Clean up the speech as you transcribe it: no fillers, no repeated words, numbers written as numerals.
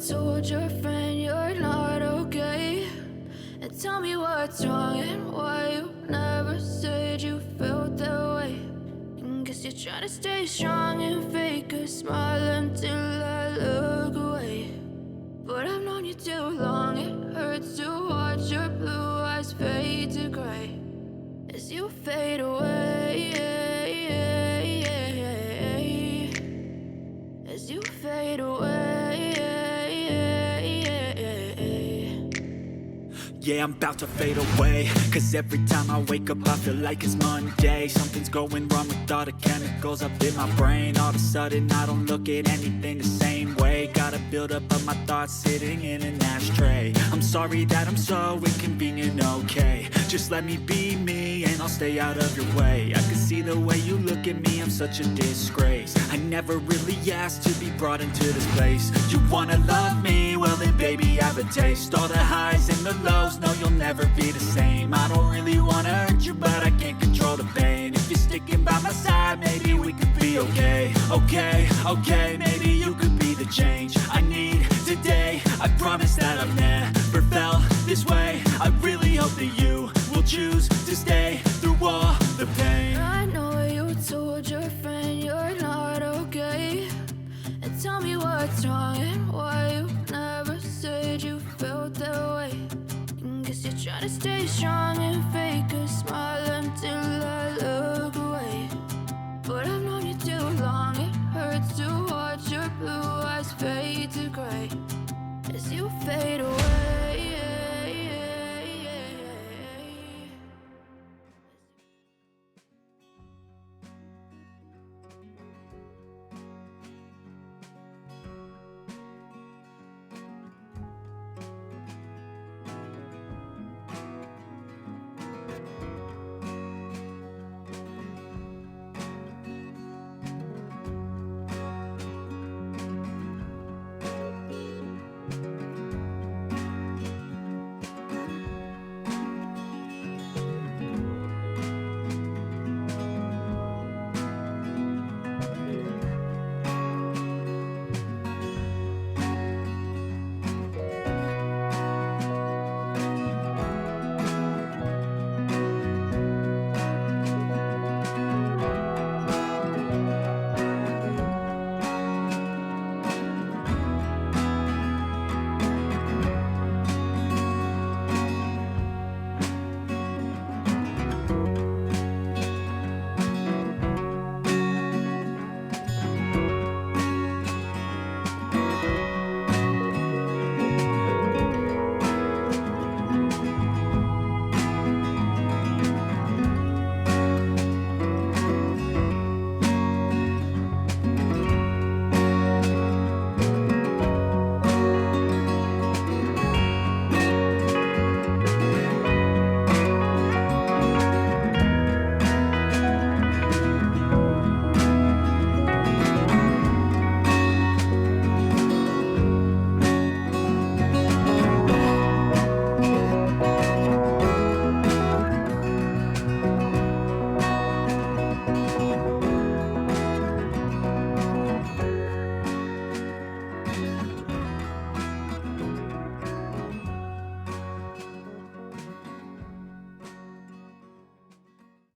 told your friend you're not okay? And tell me what's wrong and why you never said you felt that way. And guess you're trying to stay strong and fake a smile until I look away. But I've known you too long, it hurts to watch your blue eyes fade to gray as you fade away, as you fade away. Yeah, I'm about to fade away, cause every time I wake up I feel like it's Monday. Something's going wrong with all the chemicals up in my brain. All of a sudden I don't look at anything the same way. Got a buildup of my thoughts sitting in an ashtray. I'm sorry that I'm so inconvenient, okay? Just let me be me and I'll stay out of your way. I can see the way you look at me, I'm such a disgrace. I never really asked to be brought into this place. You wanna love me? Well then baby I have a taste. All the highs and the lows, no you'll never be the same. I don't really wanna hurt you but I can't control the pain. If you're sticking by my side maybe we could be okay. Okay, okay, maybe you could be the change I need today. I promise that I've never felt this way. I really hope that you will choose to stay through all the pain. I know you told your friend you're not okay. And tell me what's wrong and why you never said you felt that way. And guess you're trying to stay strong and